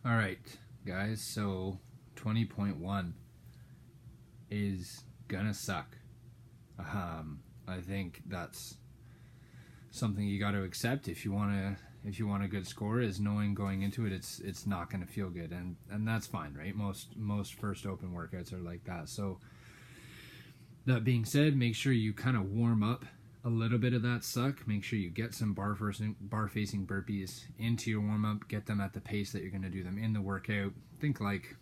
All right, guys, so 20.1 is gonna suck. I think that's something you got to accept if you want a good score, is knowing going into it it's not going to feel good, and that's fine, right? Most first open workouts are like that. So that being said, make sure you kind of warm up a little bit of that suck. Make sure you get some bar facing burpees into your warm up. Get them at the pace that you're going to do them in the workout. Think like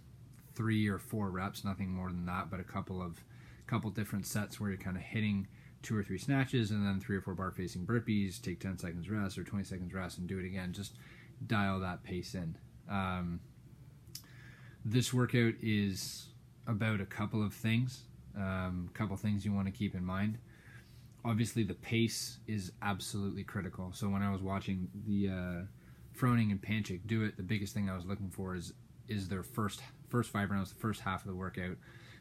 3 or 4 reps, nothing more than that, but a couple different sets where you're kind of hitting 2 or 3 snatches and then 3 or 4 bar facing burpees. Take 10 seconds rest or 20 seconds rest and do it again. Just dial that pace in. This workout is about a couple of things. Couple things you want to keep in mind. Obviously, the pace is absolutely critical. So when I was watching the Froning and Panchik do it, the biggest thing I was looking for is their first 5 rounds, the first half of the workout,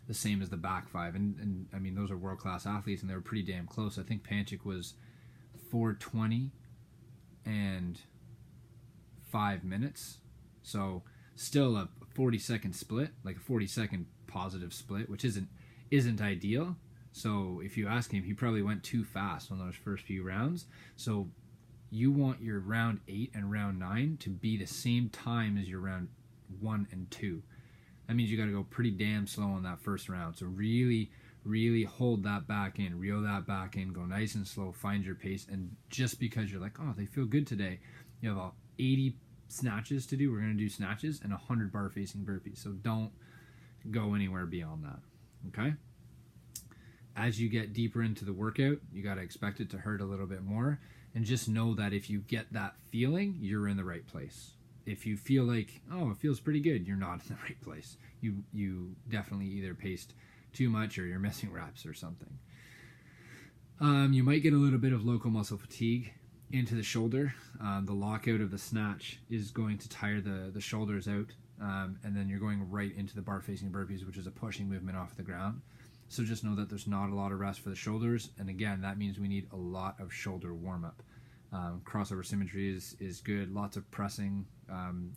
the same as the back 5. And I mean, those are world-class athletes, and they were pretty damn close. I think Panchik was 4:20 and 5 minutes. So still a 40-second split, like a 40-second positive split, which isn't ideal. So if you ask him, he probably went too fast on those first few rounds. So you want your round 8 and round 9 to be the same time as your round 1 and 2. That means you got to go pretty damn slow on that first round. So really, really hold that back in, reel that back in, go nice and slow, find your pace. And just because you're like, oh, they feel good today, you have 80 snatches to do. We're going to do snatches and 100 bar facing burpees. So don't go anywhere beyond that. Okay? As you get deeper into the workout, you got to expect it to hurt a little bit more. And just know that if you get that feeling, you're in the right place. If you feel like, oh, it feels pretty good, you're not in the right place. You definitely either paced too much or you're missing reps or something. You might get a little bit of local muscle fatigue into the shoulder. The lockout of the snatch is going to tire the shoulders out. And then you're going right into the bar facing burpees, which is a pushing movement off the ground. So just know that there's not a lot of rest for the shoulders. And again, that means we need a lot of shoulder warm-up. Crossover symmetry is good. Lots of pressing,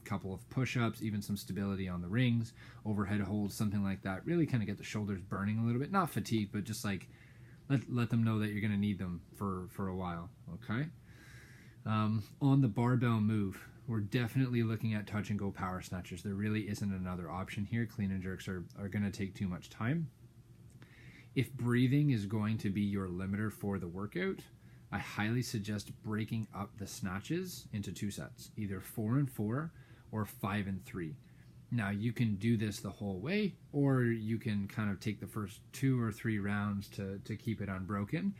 couple of push-ups, even some stability on the rings, overhead holds, something like that. Really kind of get the shoulders burning a little bit. Not fatigue, but just like let them know that you're going to need them for a while. Okay? On the barbell move, we're definitely looking at touch and go power snatchers. There really isn't another option here. Clean and jerks are going to take too much time. If breathing is going to be your limiter for the workout, I highly suggest breaking up the snatches into 2 sets, either 4 and 4 or 5 and 3. Now, you can do this the whole way, or you can kind of take the first 2 or 3 rounds to keep it unbroken.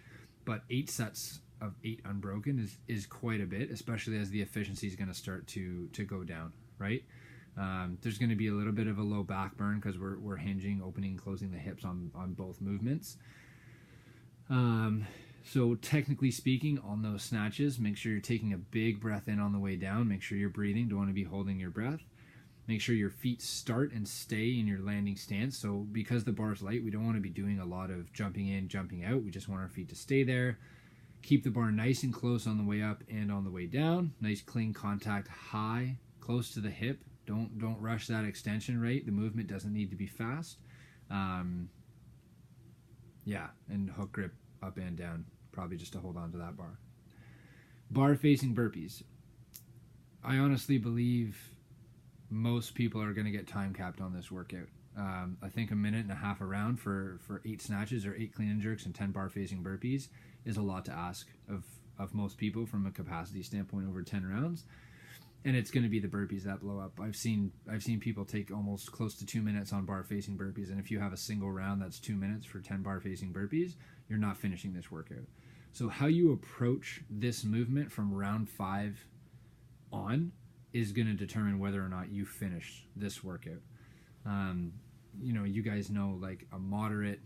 But 8 sets of 8 unbroken is quite a bit, especially as the efficiency is going to start to go down, right? There's going to be a little bit of a low back burn because we're hinging, opening, closing the hips on both movements. So technically speaking, on those snatches, make sure you're taking a big breath in on the way down. Make sure you're breathing. Don't want to be holding your breath. Make sure your feet start and stay in your landing stance. So because the bar is light, we don't want to be doing a lot of jumping in, jumping out. We just want our feet to stay there. Keep the bar nice and close on the way up and on the way down. Nice clean contact, high, close to the hip. Don't rush that extension rate. The movement doesn't need to be fast. And hook grip up and down, probably just to hold on to that bar. Bar facing burpees. I honestly believe most people are going to get time capped on this workout. I think 1.5 minutes a round for 8 snatches or 8 clean and jerks and 10 bar facing burpees is a lot to ask of most people from a capacity standpoint over 10 rounds. And it's going to be the burpees that blow up. I've seen people take almost close to 2 minutes on bar facing burpees, and if you have a single round that's 2 minutes for 10 bar facing burpees, you're not finishing this workout. So how you approach this movement from round 5 on is going to determine whether or not you finish this workout. You guys know, like, a moderate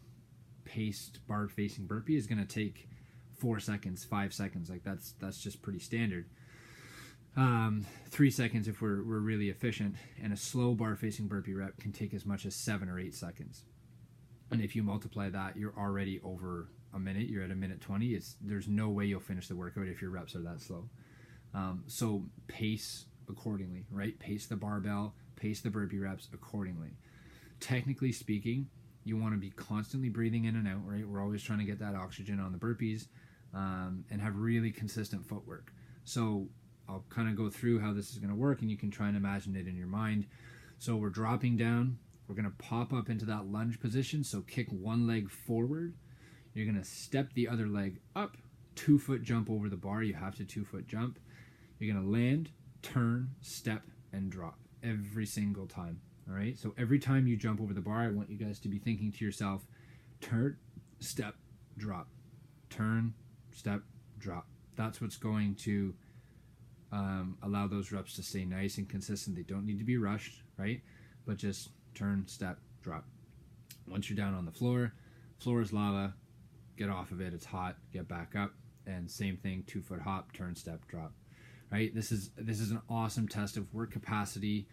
paced bar facing burpee is going to take 4 seconds, 5 seconds. Like that's just pretty standard. 3 seconds if we're really efficient, and a slow bar facing burpee rep can take as much as 7 or 8 seconds. And if you multiply that, you're already over a minute. You're at 1:20. There's no way you'll finish the workout if your reps are that slow. So pace accordingly, right? Pace the barbell, pace the burpee reps accordingly. Technically speaking, you want to be constantly breathing in and out, right? We're always trying to get that oxygen on the burpees, and have really consistent footwork. So I'll kind of go through how this is going to work, and you can try and imagine it in your mind. So we're dropping down. We're going to pop up into that lunge position. So kick one leg forward. You're going to step the other leg up, 2-foot jump over the bar. You have to 2-foot jump. You're going to land, turn, step, and drop every single time. All right. So every time you jump over the bar, I want you guys to be thinking to yourself, turn, step, drop, turn, step, drop. That's what's going to allow those reps to stay nice and consistent. They don't need to be rushed, right? But just turn, step, drop. Once you're down on the floor is lava. Get off of it. It's hot. Get back up. And same thing, 2-foot hop, turn, step, drop. Right? This is an awesome test of work capacity,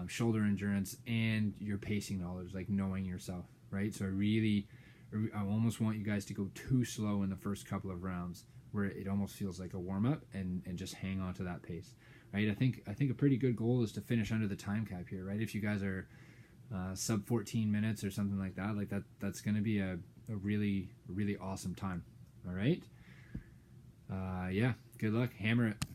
shoulder endurance, and your pacing knowledge, like knowing yourself, right? So I almost want you guys to go too slow in the first couple of rounds, where it almost feels like a warm-up, and just hang on to that pace, right? I think a pretty good goal is to finish under the time cap here, right? If you guys are sub 14 minutes or something like that's going to be a really awesome time. All right. Yeah, good luck. Hammer it.